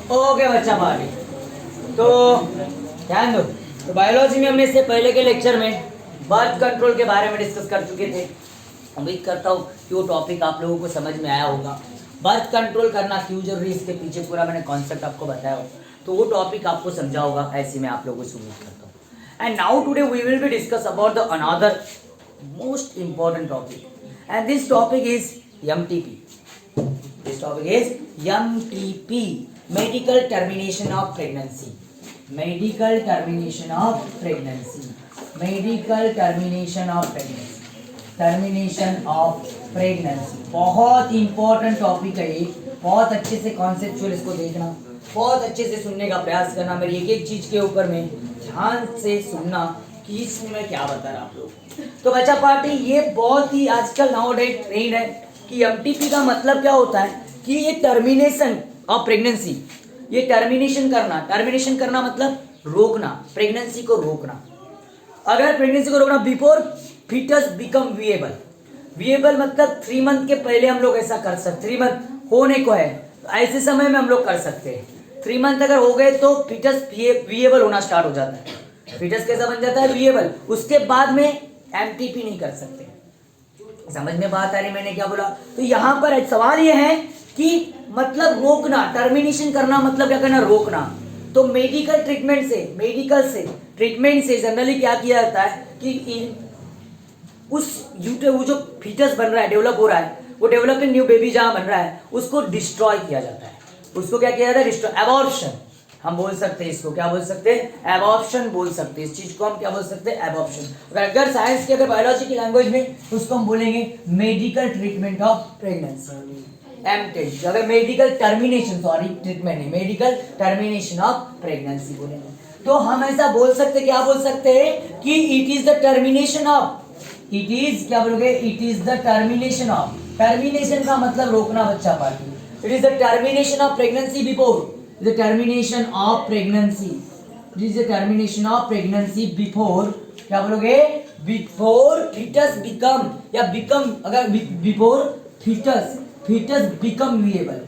Okay बच्चा party, तो ध्यान दो। तो बायोलॉजी में हमने इससे पहले के लेक्चर में बर्थ कंट्रोल के बारे में डिस्कस कर चुके थे। उम्मीद करता हूँ कि वो टॉपिक आप लोगों को समझ में आया होगा। बर्थ कंट्रोल करना क्यों जरूरी, इसके पीछे पूरा मैंने कॉन्सेप्ट आपको बताया हो, तो वो टॉपिक आपको समझा होगा, ऐसी मैं आप लोगों से उम्मीद करता हूँ। And now today we will be discuss about the another most important topic, and this topic is MTP. This topic is MTP, medical termination of pregnancy. Medical termination of pregnancy. Medical termination of pregnancy. Termination of pregnancy. बहुत important topic है ये, बहुत अच्छे से conceptual इसको देखना, बहुत अच्छे से सुनने का प्रयास करना, मेरी एक एक चीज के ऊपर में ध्यान से सुनना कि इसमें मैं क्या बता रहा आप लोग। तो बच्चा पार्टी, ये बहुत ही आजकल नाउअडेज ट्रेंड है कि MTP का मतलब क्या होता है कि ये टर्मिनेशन ऑफ प्रेगनेंसी, ये टर्मिनेशन करना मतलब रोकना, प्रेगनेंसी को रोकना। अगर प्रेगनेंसी को रोकना बिफोर फीटस बिकम विएबल मतलब 3 मंथ के पहले हम लोग ऐसा कर सकते। 3 मंथ होने को है तो ऐसे समय में हम लोग कर सकते हैं। 3 मंथ अगर हो गए तो फीटस विएबल होना स्टार्ट हो जाता है। फीटस कैसा बन जाता है? विएबल। उसके बाद में MTP नहीं कर सकते। समझ में बात आ रही मैंने क्या बोला? तो यहाँ पर सवाल ये है कि मतलब रोकना, टर्मिनेशन करना मतलब क्या करना? रोकना। तो मेडिकल ट्रीटमेंट से जनरली क्या किया जाता है कि उस वो जो फीटस बन रहा है, डेवलप हो रहा है, वो डेवलपिंग न्यू बेबी जहां बन रहा है उसको डिस्ट्रॉय किया जाता है। उसको क्या किया जाता है? डिस्ट्रॉय, एबॉर्प्शन हम बोल सकते हैं इसको। क्या बोल सकते हैं? एबॉर्प्शन बोल सकते हैं। इस चीज को हम क्या बोल सकते हैं? एबॉर्प्शन। अगर साइंस की, अगर बायोलॉजी की लैंग्वेज में उसको हम बोलेंगे medical treatment of pregnancy, MTP। अगर मेडिकल टर्मिनेशन, सॉरी ट्रीटमेंट नहीं, मेडिकल टर्मिनेशन ऑफ प्रेगनेंसी बोलेंगे तो हम ऐसा बोल सकते, क्या बोल सकते हैं कि it is the termination of, it is क्या बोलोगे? It is the termination of, termination का मतलब रोकना बच्चा party. It is the termination of pregnancy before, the termination of pregnancy, this is the termination of pregnancy before, क्या बोलोगे? Before fetus become या become, अगर before fetus become viable,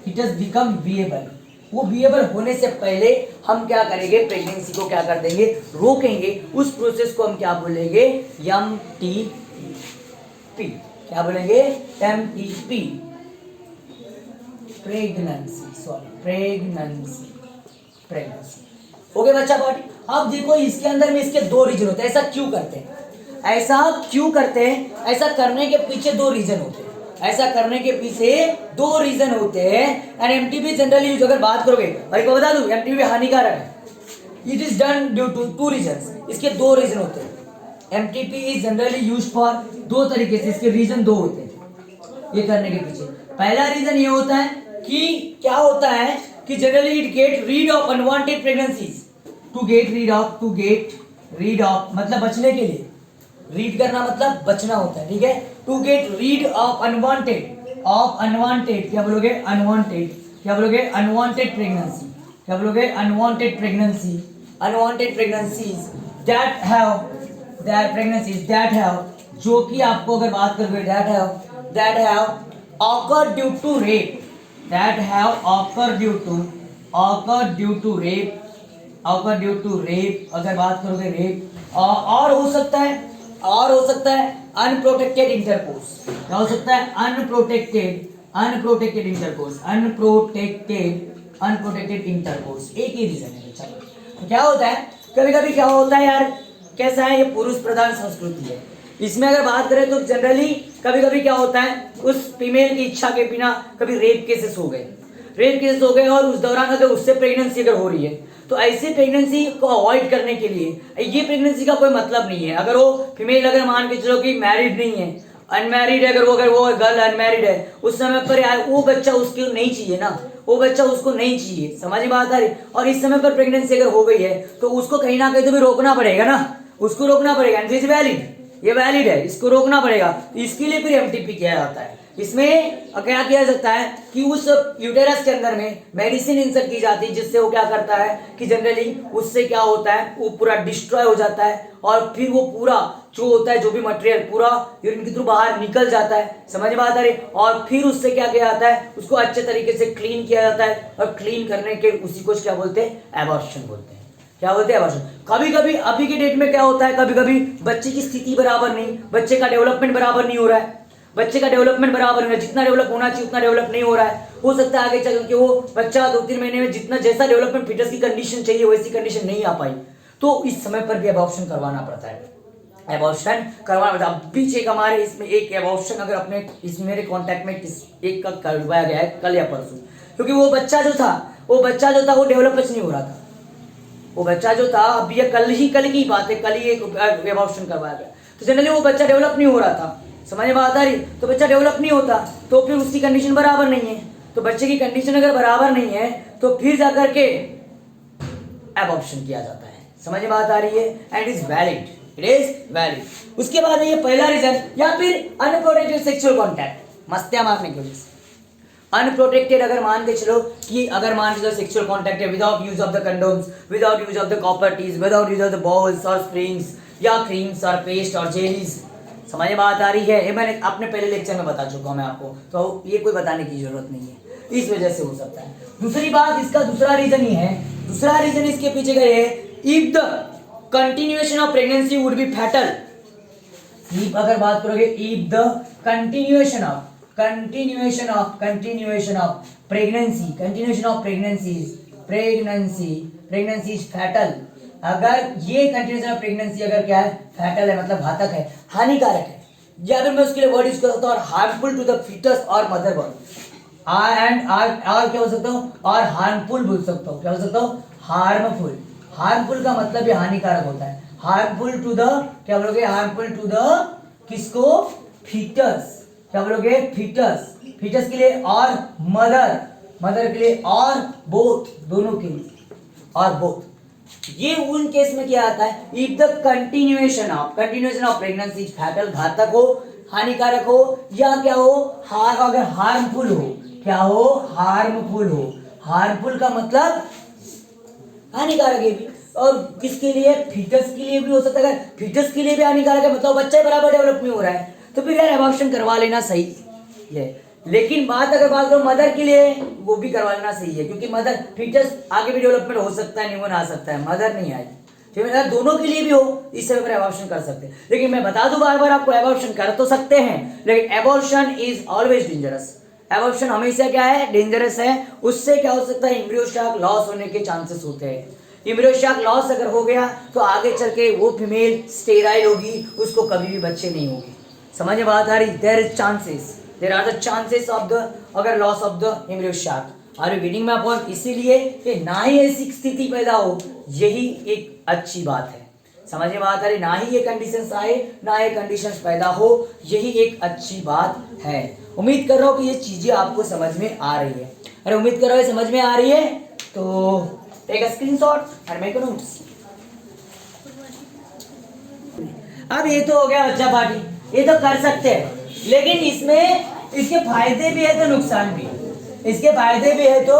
fetus become viable, वो viable होने से पहले हम क्या करेंगे? प्रेगनेंसी को क्या कर देंगे? रोकेंगे। उस प्रोसेस को हम क्या बोलेंगे? MTP। क्या बोलेंगे? MTP, pregnancy, pregnancy. ओके बच्चा पार्टी, अब देखो इसके अंदर में इसके 2 रीजन होते हैं। ऐसा क्यों करते हैं? ऐसा करने के पीछे 2 रीजन होते हैं। ऐसा करने के पीछे 2 रीजन होते हैं। एंड MTP जनरली यूज, अगर बात करोगे, भाई को बता दूं MTP हानिकारक है। It is done due to 2 reasons. इसके 2 रीजन होते हैं। MTP is generally use for 2 तरीके से, इसके रीजन 2 होते हैं ये करने के पीछे। पहला रीजन ये होता है कि क्या होता है कि generally it get rid of unwanted pregnancies. To get rid of मतलब बचने के लिए, रीड करना मतलब बचना होता है, ठीक है? To get rid of unwanted क्या बोलोगे? Unwanted pregnancy. क्या बोलोगे? अनवांटेड प्रेगनेंसीज दैट हैव, जो कि आपको अगर बात करोगे that have occurred due to rape, अगर बात करोगे रेप, और हो सकता है अनप्रोटेक्टेड इंटरकोर्स। क्या हो सकता है? Unprotected intercourse. एक ही रीजन है बच्चा। तो क्या होता है, कभी कभी क्या होता है यार, कैसा है, ये पुरुष प्रधान संस्कृति है। इसमें अगर बात करें तो जनरली कभी कभी क्या होता है, उस फीमेल की इच्छा के बिना कभी रेप केसेस हो गए और उस दौरान अगर उससे प्रेगनेंसी अगर हो रही है तो ऐसी प्रेगनेंसी को अवॉइड करने के लिए, ये प्रेगनेंसी का कोई मतलब नहीं है। अगर वो फीमेल, अगर मान के चलो कि मैरिड नहीं है, अनमैरिड है, अगर वो गर्ल अनमैरिड है, उस समय पर यार वो बच्चा उसको नहीं चाहिए ना, वो बच्चा उसको नहीं चाहिए। समझ में बात आ रही? और इस समय पर प्रेगनेंसी अगर हो गई है तो उसको कहीं ना कहीं तो भी रोकना पड़ेगा ना, ये वैलिड है, इसको रोकना पड़ेगा। तो इसके लिए फिर MTP किया जाता है। इसमें क्या किया जाता है कि उस यूटेरस के अंदर में मेडिसिन इंसर्ट की जाती है, जिससे वो क्या करता है कि जनरली उससे क्या होता है, वो पूरा डिस्ट्रॉय हो जाता है और फिर वो पूरा जो होता है, जो भी मटेरियल पूरा यूरिन के थ्रू बाहर निकल जाता है। समझ में आता है? और फिर उससे क्या किया जाता है, उसको अच्छे तरीके से क्लीन किया जाता है और क्लीन करने के उसी को क्या बोलते हैं, एबॉर्शन बोलते हैं। क्या बोलते हैं, एबॉर्शन। कभी कभी अभी के डेट में क्या होता है, कभी कभी बच्चे की स्थिति बराबर नहीं, बच्चे का डेवलपमेंट बराबर नहीं हो रहा है, बच्चे का डेवलपमेंट बराबर नहीं है, जितना डेवलप होना चाहिए उतना डेवलप नहीं हो रहा है। हो सकता है आगे चल के वो बच्चा 2-3 महीने में जितना जैसा डेवलपमेंट फिटनेस की कंडीशन चाहिए वैसी कंडीशन नहीं आ पाई, तो इस समय पर भी एबॉर्शन करवाना पड़ता है। एबॉर्शन करवाना पड़ता है। पीछे हमारे इसमें एक एबॉर्शन अगर अपने इस मेरे कांटेक्ट में एक का करवाया गया है कल या परसों, क्योंकि वो बच्चा जो था वो डेवलप नहीं हो रहा था। वो बच्चा जो था, अभी ये कल की बात है, कल ही एक एबॉर्शन करवाया गया, तो जनरली वो बच्चा डेवलप नहीं हो रहा था। समझ में बात आ रही? तो बच्चा डेवलप नहीं होता तो फिर उसकी कंडीशन बराबर नहीं है, तो बच्चे की कंडीशन अगर बराबर नहीं है तो फिर जाकर के एबॉर्शन किया जाता है। समझ में बात आ रही है? And is valid, it is valid. उसके बाद ये पहला रीजन, या फिर अनप्रोटेक्टेड सेक्सुअल कॉन्टैक्ट, मस्तियां मारने की वजह से। अनप्रोटेक्टेड अगर मान के चलो कि अगर मान के चलो सेक्सुअल कॉन्टैक्ट है without use of the condoms, without use of the copper Ts, without use of the balls और स्प्रिंग्स या क्रीम्स और पेस्ट और जेलीज। समझ में बात आ रही है? ये मैंने अपने पहले लेक्चर में बता चुका हूं मैं आपको, तो ये कोई बताने की जरूरत नहीं है, इस वजह से हो सकता है। दूसरी बात, इसका दूसरा रीजन ये है, दूसरा रीजन इसके पीछे का ये, if the continuation of pregnancy would be fatal. If अगर बात करोगे, if the continuation of pregnancy is fatal. अगर ये कंटिन्यूएशन ऑफ प्रेगनेंसी अगर क्या है, फैटल है, मतलब घातक है, हानिकारक है, या फिर मैं उसके लिए वर्ड यूज करता हूँ हार्मफुल टू द फीटस और मदर बॉडी। और क्या बोल सकता हूँ, और हार्मफुल बोल सकता हूँ। क्या बोल सकता हूँ? हार्मफुल का मतलब भी हानिकारक होता है। हार्मफुल टू द, क्या बोलोगे, हार्मफुल टू द किसको? फीटस। क्या बोलोगे? फीटस के लिए, और मदर के लिए, और बोथ, दोनों के लिए, और बोथ। ये उन केस में क्या आता है, if the continuation of pregnancy fatal, घातक हो, हानिकारक हो, या क्या हो, अगर हार्मफुल हो। क्या हो? हार्मफुल का मतलब हानिकारक है भी, और किसके लिए? फीटस के लिए भी हो सकता है। अगर फीटस के लिए भी हानिकारक है मतलब बच्चा बराबर डेवलप नहीं हो रहा है, तो फिर यार एबॉर्शन करवा लेना सही है। लेकिन अगर बात करो मदर के लिए, वो भी करवा लेना सही है, क्योंकि मदर फीटस आगे भी डेवलपमेंट हो सकता है, न्यूबॉर्न आ सकता है, मदर नहीं आएगी। ठीक है, दोनों के लिए भी हो, इस समय पर एबॉर्शन कर सकते हैं। लेकिन मैं बता दूं बार बार आपको, एबॉर्शन कर तो सकते हैं, लेकिन abortion is always dangerous. Abortion हमेशा क्या है? डेंजरस है। उससे क्या हो सकता है? एम्ब्रियो शाक लॉस होने के चांसेस होते हैं। एम्ब्रियो शाक लॉस अगर हो गया तो आगे चल के वो फीमेल स्टेराइल होगी, उसको कभी भी बच्चे नहीं होंगे। समझ में बात आ रही? There are the chances of the, अगर loss of the embryo shock. Are you getting my point? इसीलिए कि ना ही ऐसी स्थिति पैदा हो, यही एक अच्छी बात है। समझ में बात आ रही? ना ही ये कंडीशंस आए, ना ये कंडीशंस पैदा हो, यही एक अच्छी बात है। उम्मीद कर रहा हूँ कि ये चीजें आपको समझ में आ रही है। अरे उम्मीद कर रहा हूँ समझ में आ रही है, तो take a screenshot and make a notes. अब ये तो हो गया बच्चा पार्टी, ये तो कर सकते हैं, लेकिन इसमें इसके फायदे भी है तो नुकसान भी है। इसके फायदे भी है तो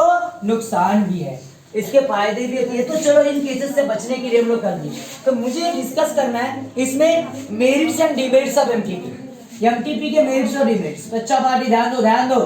नुकसान भी है। इसके फायदे भी है तो चलो इन केसेस से बचने के लिए हम लोग कर दिए। तो मुझे डिस्कस करना है इसमें merits and demerits of MTP के मेरिट्स और डिमेरिट्स। बच्चा पार्टी ध्यान दो।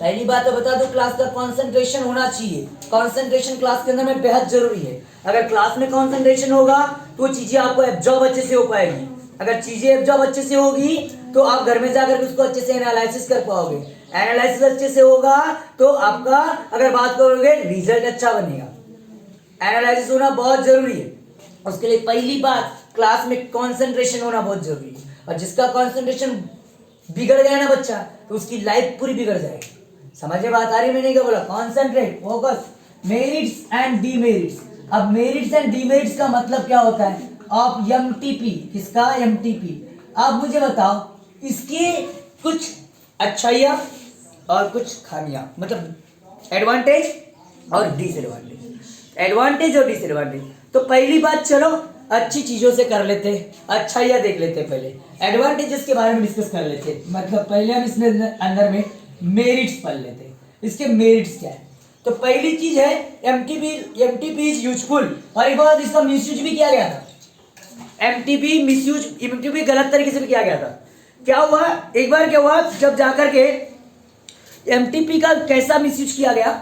पहली बात तो बता दो, क्लास का कंसंट्रेशन होना चाहिए। कंसंट्रेशन क्लास के अंदर में बेहद जरूरी है। अगर क्लास में कंसंट्रेशन होगा तो चीजें आपको एब्जॉर्ब अच्छे से हो पाएगी। अगर चीजें एब्जॉर्ब अच्छे से होगी तो आप घर में जाकर उसको अच्छे से एनालिसिस कर पाओगे। एनालिसिस अच्छे से होगा तो आपका, अगर बात करोगे, रिजल्ट अच्छा बनेगा। एनालिसिस होना बहुत जरूरी है। उसके लिए पहली बात, क्लास में कंसंट्रेशन होना बहुत जरूरी है। और जिसका कंसंट्रेशन बिगड़ गया ना बच्चा, तो उसकी लाइफ पूरी बिगड़ जाएगी। समझ में बात आ रही? मैंने क्या बोला? Concentrate, focus, merits and demerits. अब मेरिट्स एंड डीमेरिट्स का मतलब क्या होता है? Of MTP. किसका? एमटीपी। अब मुझे बताओ, इसकी कुछ अच्छाइयाँ और कुछ खामियां, मतलब एडवांटेज और डिसएडवांटेज। एडवांटेज और डिसएडवांटेज। तो पहली बात, चलो अच्छी चीजों से कर लेते, अच्छाइयाँ देख लेते पहले। एडवांटेजेस के बारे में डिस्कस कर लेते हैं। मतलब पहले हम इसमें अंदर में मेरिट्स पढ़ लेते हैं, इसके मेरिट्स क्या है। तो पहली चीज है एमटीपी इज यूजफुल, और एक बार इसका मिसयूज भी किया गया था। एमटीपी गलत तरीके से भी किया गया था। क्या हुआ, एक बार क्या हुआ, जब जाकर के एमटीपी का कैसा मिसयूज किया गया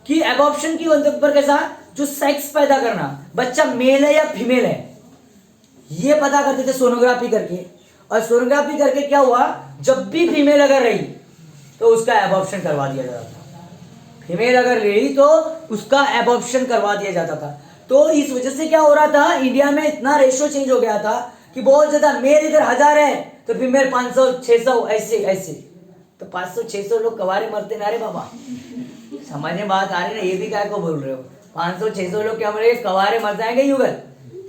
कि एबॉर्प्शन की पर कैसा, जो सेक्स पैदा करना, बच्चा मेल है या फीमेल है ये पता करते थे सोनोग्राफी करके। और सोनोग्राफी करके क्या हुआ, जब भी फीमेल अगर रही तो उसका एबॉर्प्शन करवा दिया जाता था। फीमेल अगर रही तो उसका एबॉर्प्शन करवा दिया जाता था। तो इस वजह से क्या हो रहा था, इंडिया में इतना रेशो चेंज हो गया था कि बहुत ज्यादा मेल इधर 1000 है तो फीमेल 500 600 ऐसे ऐसे। तो 500 600 लोग कवारे मरते ना रे बाबा, समझ में बात आ रही ना, ये भी क्या को बोल रहे हो, 500 600 लोग क्या बोले, कवारे मर जाएंगे युगल,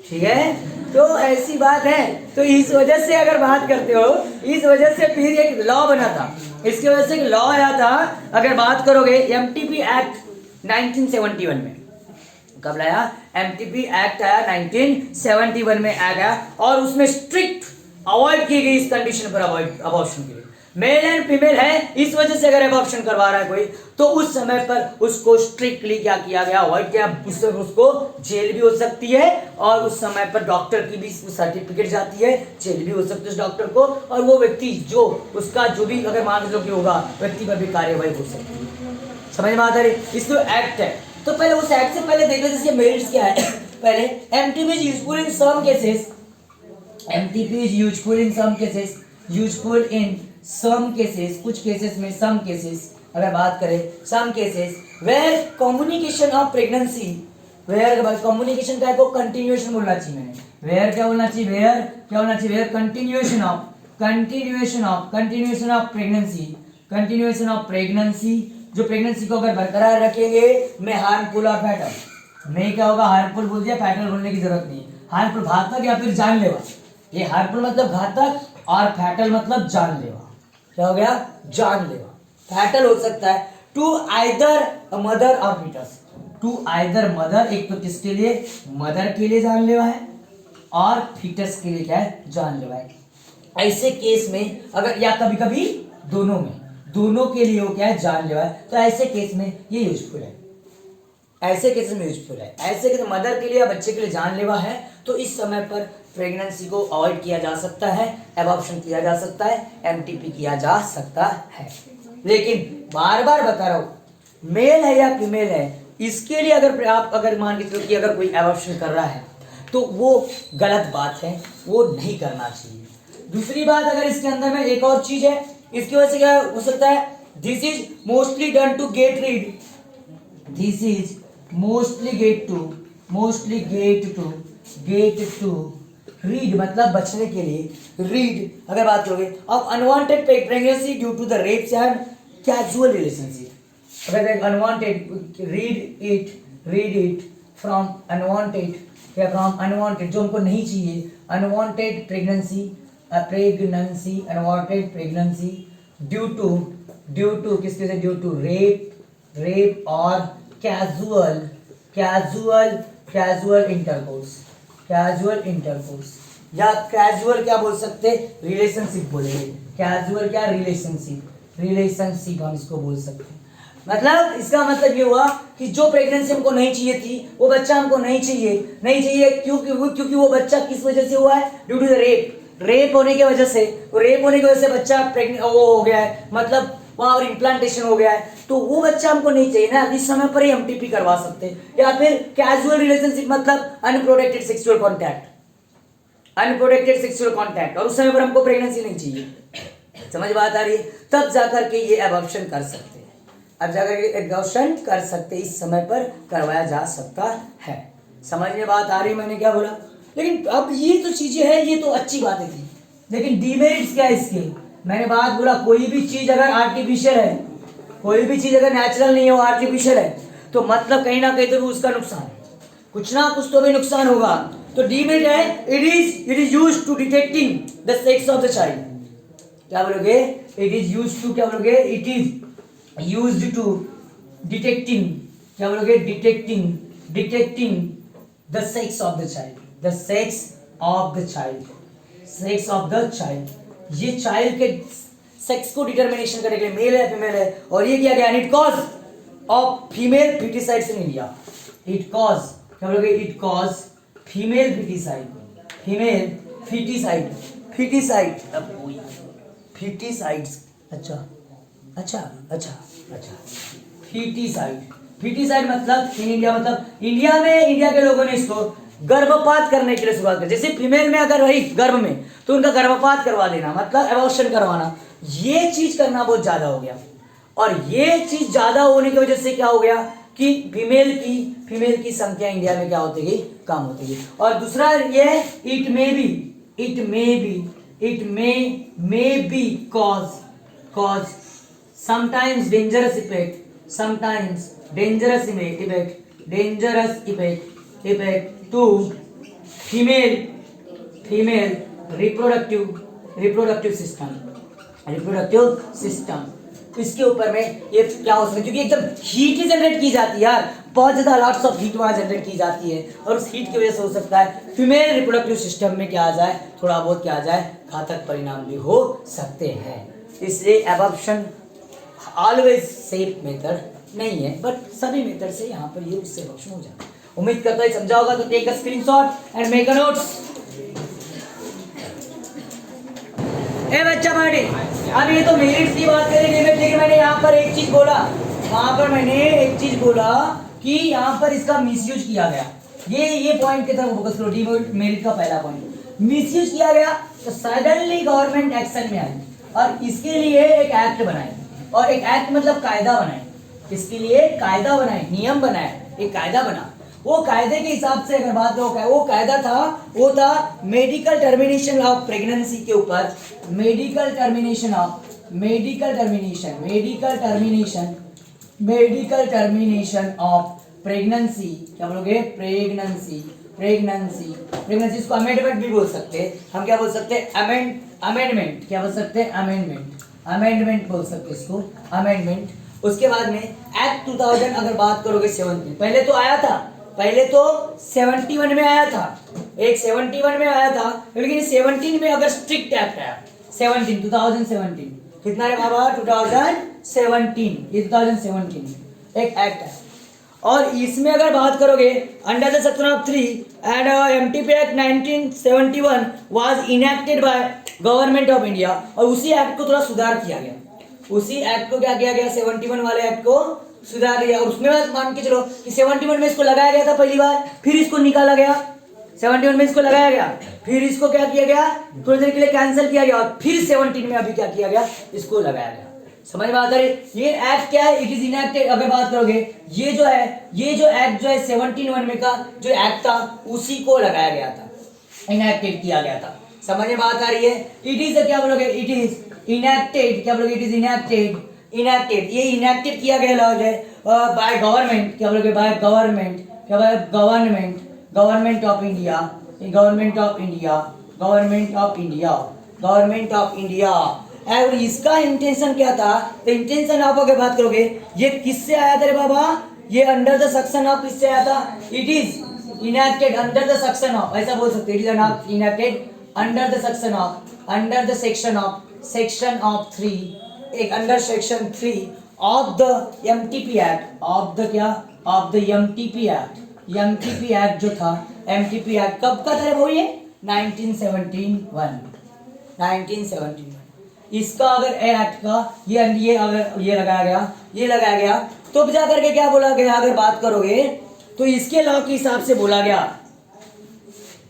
ठीक है। तो ऐसी बात है। तो इस वजह से अगर बात करते हो, इस वजह से फिर एक लॉ बना था, इसकी वजह से एक लॉ आया था। अगर बात करोगे एमटीपी एक्ट 1971 में, कब लाया, एमटीपी एक्ट आया 1971 में आया, और उसमें स्ट्रिक्ट अवॉइड की गई इस कंडीशन पर अबॉर्शन के लिए। मेल एंड फीमेल है, इस वजह से अगर एबॉर्शन करवा रहा है कोई तो उस समय पर उसको स्ट्रिक्टली क्या किया गया, अवॉइड किया। उसको जेल भी हो सकती है, और उस समय पर डॉक्टर की भी सर्टिफिकेट जाती है, जेल भी हो सकती है उस डॉक्टर को, और वो व्यक्ति जो उसका जो भी अगर मान लो कि होगा व्यक्ति पर भी कार्यवाही हो सकती है। समझ में आता है, इसको एक्ट है। तो पहले उस एक्ट से पहले देख लेते इसके मेरिट्स क्या है। पहले MTP is useful in some cases, MTP is useful in some cases, useful in some cases, कुछ केसेस में, सम केसेस अगर बात करें, some cases where communication of pregnancy, where communication का को कंटिन्यूएशन बोलना चाहिए मैंने, वेयर क्या बोलना चाहिए, वेयर क्या होना चाहिए, वेयर कंटिन्यूएशन ऑफ प्रेगनेंसी, जो प्रेगनेंसी को अगर बरकरार रखेंगे में हार्मफुल और फैटल, में क्या होगा, हार्मफुल बोल दिया, फैटल बोलने की जरूरत नहीं, हार्मफुल घातक या फिर जानलेवा। ये हार्मफुल मतलब घातक और फैटल मतलब जानलेवा। क्या हो गया, जानलेवा। फैटल हो सकता है टू आइदर मदर और फीटस, टू आइदर मदर, एक तो किसके लिए, मदर के लिए जानलेवा है, और फीटस के लिए क्या है, जानलेवा है। ऐसे केस में अगर, या कभी कभी दोनों में, दोनों के लिए वो क्या है, जानलेवा है, तो ऐसे केस में ये यूजफुल है, ऐसे केस में यूजफुल है। ऐसे केस मदर के लिए या बच्चे के लिए जानलेवा है तो इस समय पर प्रेगनेंसी को अवॉइड किया जा सकता है, एबॉर्प्शन किया जा सकता है, एमटीपी किया जा सकता है। लेकिन बार बार बता रहा हूं, मेल है या फीमेल है, इसके लिए अगर आप अगर मान के चलो कि अगर कोई एबॉर्प्शन कर रहा है तो वो गलत बात है, वो नहीं करना चाहिए। दूसरी बात, अगर इसके अंदर में एक और चीज है, इसकी वजह से क्या हो सकता है, this is mostly done to get rid, this is mostly get to rid मतलब बचने के लिए, रीड अगर बात करोगे अब unwanted pregnancy due to the rapes and casual relationship, अगर unwanted read it from unwanted या फ्रॉम अनवांटेड, जो हमको नहीं चाहिए, unwanted pregnancy unwanted pregnancy due to किसके से, ड्यू टू रेप और कैजुअल इंटरकोर्स या कैजुअल क्या बोल सकते, रिलेशनशिप बोलेंगे, कैजुअल क्या, रिलेशनशिप हम इसको बोल सकते हैं। मतलब इसका मतलब ये हुआ कि जो प्रेगनेंसी हमको नहीं चाहिए थी, वो बच्चा हमको नहीं चाहिए क्योंकि वो बच्चा किस वजह से हुआ है, ड्यू टू द रेप होने की वजह से, बच्चा प्रेग्नेंट वो हो गया है, मतलब वहां पर इम्प्लांटेशन हो गया है, तो वो बच्चा हमको नहीं चाहिए ना, इस समय पर ही एमटीपी करवा सकते हैं। या फिर कैजुअल रिलेशनशिप मतलब अनप्रोटेक्टेड सेक्सुअल कॉन्टैक्ट, और उस समय पर हमको प्रेगनेंसी नहीं चाहिए, समझ बात आ रही है, तब जाकर के ये एबॉर्प्शन कर सकते हैं, अब जाकर के एबॉर्प्शन कर सकते हैं, इस समय पर करवाया जा सकता है। समझ में बात आ रही है मैंने क्या बोला। लेकिन अब ये तो चीजें हैं, ये तो अच्छी बातें थी, लेकिन डीमेरिट्स क्या है इसके, मैंने बात बोला, कोई भी चीज अगर आर्टिफिशियल है, कोई भी चीज अगर नेचुरल नहीं है, वो आर्टिफिशियल है, तो मतलब कहीं ना कहीं तो उसका नुकसान, कुछ ना कुछ तो भी नुकसान होगा। तो डीमेरिट है, it is used to detecting the sex of the child, क्या बोलोगे, इट इज यूज्ड टू, क्या बोलोगे, it is used to detecting, क्या बोलोगे, detecting the sex of the child, sex of the child. ये चाइल्ड के sex को determination करने के लिए मेल है फीमेल है, और ये किया गया it cause of female feticides in India. It cause क्या बोलोगे, it cause female feticide, female feticide, feticide feticides, अच्छा अच्छा अच्छा अच्छा, फिटिसाइड, फिटिसाइड मतलब इन इंडिया, मतलब इंडिया में इंडिया के लोगों ने इसको गर्भपात करने के लिए शुरुआत कर। जैसे फीमेल में अगर रही गर्भ में तो उनका गर्भपात करवा देना, मतलब एबॉर्शन करवाना, ये चीज करना बहुत ज्यादा हो गया। और ये चीज ज्यादा होने की वजह से क्या हो गया कि फीमेल की संख्या इंडिया में क्या होती गई, कम होती गई। और दूसरा ये it may be cause sometimes dangerous effect to female reproductive system। इसके ऊपर में ये क्या हो सकता है, क्योंकि एकदम हीट जनरेट की जाती है यार, बहुत ज्यादा लॉट्स ऑफ हीट वहां जनरेट की जाती है, और उस हीट की वजह से हो सकता है फीमेल रिप्रोडक्टिव सिस्टम में क्या आ जाए, थोड़ा बहुत क्या आ जाए, घातक परिणाम भी हो सकते हैं। इसलिए एबॉर्शन ऑलवेज सेफ मेथड नहीं है, बट सभी मेथड से यहाँ पर ये उससे एबॉर्शन हो जाता है। उम्मीद करता है समझा होगा, तो take a screenshot and make a notes. ए बच्चा पार्टी, अब ये तो मेरिट्स की बात करेंगे, लेकिन मैंने यहाँ पर एक चीज बोला, वहां पर मैंने एक चीज बोला कि यहाँ पर इसका मिसयूज किया गया। ये पॉइंट की तरफ फोकस करो, डीमेरिट का पहला पॉइंट मिसयूज किया गया, तो सडनली गवर्नमेंट एक्शन में आई और इसके लिए एक एक्ट बनाए, और एक एक्ट मतलब कायदा बनाए, इसके लिए कायदा बनाए, नियम बनाए, एक कायदा बना। वो कायदे के हिसाब से अगर बात करो, वो कायदा था, वो था मेडिकल टर्मिनेशन ऑफ प्रेगनेंसी के ऊपर, मेडिकल टर्मिनेशन ऑफ प्रेगनेंसी, क्या बोलोगे, प्रेगनेंसी इसको अमेंडमेंट भी बोल सकते हैं हम, क्या बोल सकते हैं, अमेंडमेंट, क्या बोल सकते हैं, अमेंडमेंट बोल सकते हैं इसको, अमेंडमेंट। उसके बाद में एक्ट 2000 अगर बात करोगे 70, पहले तो आया था, पहले तो 71 में आया था, एक 71 में आया था, लेकिन 17 में अगर स्ट्रिक्ट एक्ट आया, 2017 कितना है बाबा, 2017, ये 2017 एक एक्ट है। और इसमें अगर बात करोगे under the section of 3 and MTP act 1971 was enacted by government of India, और उसी एक्ट को थोड़ा सुधार किया गया, उसी एक्ट को क्या किया गया, 71 वाले एक्ट को सुधार दिया। और उसमें मान के चलो कि 71 में इसको लगाया गया था पहली बार, फिर इसको निकाला गया, 71 में इसको लगाया गया, फिर इसको क्या किया गया, थोड़ी देर के लिए कैंसिल किया गया, और फिर 17 में अभी क्या किया गया, इसको लगाया गया। समझ में आता है? ये एक्ट क्या है, इट इज इनैक्टेड। अगर बात करोगे ये जो एक्ट जो है 71 में का जो एक्ट था उसी को लगाया गया था, इनैक्टेड किया गया था। समझ में बात आ रही है? इट इज क्या बोलोगे, इट इज इनैक्टेड, क्या बोलोगे, इट इज इनैक्टेड, ये इनैक्टेड किया गया लॉ है बाय गवर्नमेंट, क्या बोलोगे, बाय गवर्नमेंट, क्या बोलोगे, गवर्नमेंट ऑफ इंडिया। और इसका इंटेंशन क्या था, तो इंटेंशन आप अगर बात करोगे ये किससे आया था रे बाबा, ये अंडर द सेक्शन ऑफ किससे आया था, it is enacted under the section of, ऐसा बोल सकते हैं, it is enacted under the section of 3, एक under section 3 of the MTP act, of the MTP act जो था, एमटीपी एक्ट कब का था वो, ये 1971। इसका अगर एक्ट का ये अगर ये लगाया गया तो जा करके क्या बोला गया, अगर बात करोगे तो इसके लॉ के हिसाब से बोला गया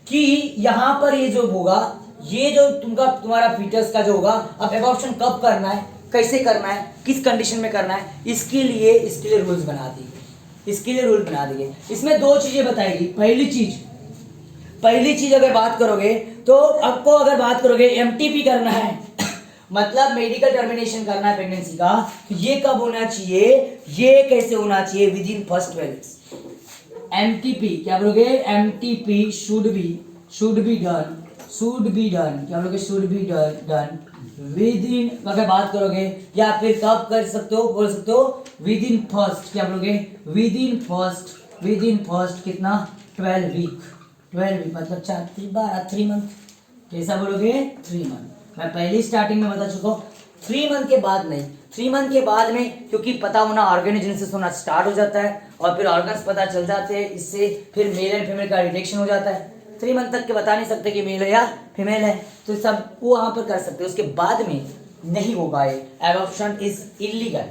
कि यहाँ पर ये जो होगा, ये जो तुम्हारा फीटस का जो होगा, अब एबॉर्शन कब करना है, कैसे करना है, किस कंडीशन में करना है, इसके लिए रूल्स बना दिए। इसमें दो चीजें बताएगी। पहली चीज अगर बात करोगे तो आपको अगर बात करोगे एमटीपी करना है, मतलब मेडिकल टर्मिनेशन करना है प्रेगनेंसी का, तो ये कब होना चाहिए, ये कैसे होना चाहिए, with in first 12 weeks. MTP क्या बोलोगे, एमटीपी शुड बी डन, क्या बोलोगे, विद इन, अगर बात करोगे या फिर कब कर सकते हो, बोल सकते हो विद इन फर्स्ट, क्या बोलोगे, विद इन फर्स्ट कितना, 12 वीक मतलब 3 मंथ, कैसा बोलोगे 3 मंथ। मैं पहली स्टार्टिंग में बता चुका हूँ 3 मंथ के बाद नहीं, 3 मंथ के बाद में क्योंकि पता होना ऑर्गेनोजेनेसिस होना स्टार्ट हो जाता है और फिर ऑर्गन्स पता चल जाते हैं, इससे फिर मेल एंड फीमेल का डिटेक्शन हो जाता है। 3 मंथ तक के बता नहीं सकते कि मेल है या फीमेल है, तो सब वो वहां पर कर सकते हैं। उसके बाद में नहीं होगा ये, abortion is illegal,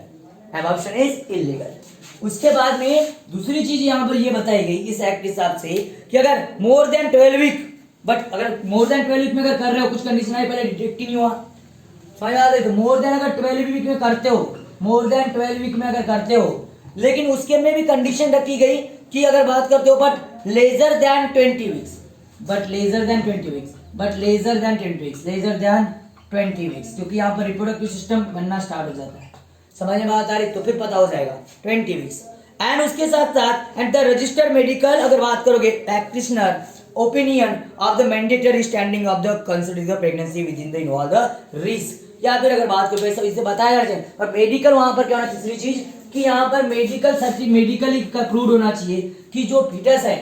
abortion is illegal. उसके बाद में दूसरी चीज यहाँ पर ये बताई गई इस एक्ट के हिसाब से कि अगर मोर देन 12 वीक, बट अगर मोर देन 12 वीक में अगर कर रहे हो, कुछ कंडीशन आई पहले डिटेक्ट ही नहीं हुआ, समझ आ रही, तो मोर देन अगर 12 वीक में करते हो, मोर देन 12 वीक में अगर करते हो, लेकिन उसके में भी कंडीशन रखी गई कि अगर बात करते हो but lesser than 20 weeks, but lesser than 20 weeks, but lesser than 20 weeks, lesser than 20 weeks, क्योंकि यहाँ पर रिप्रोडक्टिव सिस्टम बनना स्टार्ट हो जाता है। समझ में बात आ रही, तो फिर पता हो जाएगा 20 वीक्स। एंड उसके साथ साथ एंड द रजिस्टर्ड मेडिकल अगर बात करोगे practitioner opinion of the mandatory standing of the considering the pregnancy with in the involve the risk, या फिर अगर बात करो ऐसा इसे बताया जाए और मेडिकल वहां पर क्या होना, तीसरी चीज कि यहाँ पर मेडिकल सर्टिफिकेट मेडिकली का प्रूव होना चाहिए कि जो फीटस है,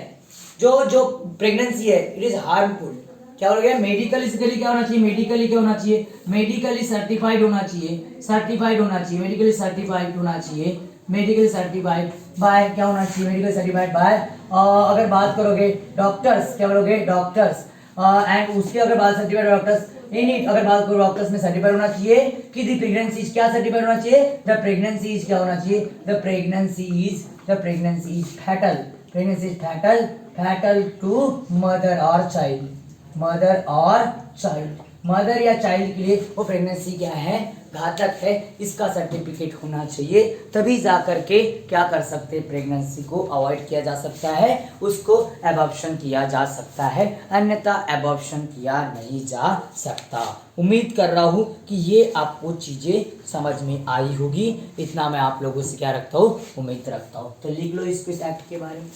जो प्रेगनेंसी है इट इज हार्मफुल। क्या हो गया, मेडिकली क्या होना चाहिए, मेडिकली क्या होना चाहिए, मेडिकली सर्टिफाइड होना चाहिए, सर्टिफाइड होना चाहिए, मेडिकली सर्टिफाइड होना चाहिए, मेडिकली सर्टिफाइड बाय क्या होना चाहिए, मेडिकल सर्टिफाइड बाय अगर बात करोगे डॉक्टर्स, क्या बोलोगे डॉक्टर्स, एंड उसके अगर बात सर्टिफाइड डॉक्टर्स इन इट, अगर बात करो डॉक्टर्स में सर्टिफाइड होना चाहिए कि द प्रेगनेंसी क्या सर्टिफाइड होना चाहिए, द प्रेगनेंसी इज क्या होना चाहिए, the pregnancy is fatal, pregnancy is fatal, fatal to mother और चाइल्ड, मदर और चाइल्ड, मदर या चाइल्ड के लिए वो प्रेगनेंसी क्या है, घातक है, इसका सर्टिफिकेट होना चाहिए, तभी जा करके क्या कर सकते हैं, प्रेगनेंसी को अवॉइड किया जा सकता है, उसको एबॉर्शन किया जा सकता है, अन्यथा एबॉर्शन किया नहीं जा सकता। उम्मीद कर रहा हूँ कि ये आपको चीज़ें समझ में आई होगी, इतना मैं आप लोगों से क्या रखता हूँ, उम्मीद रखता हूँ। तो लिख लो इसको, इस एक्ट के बारे में।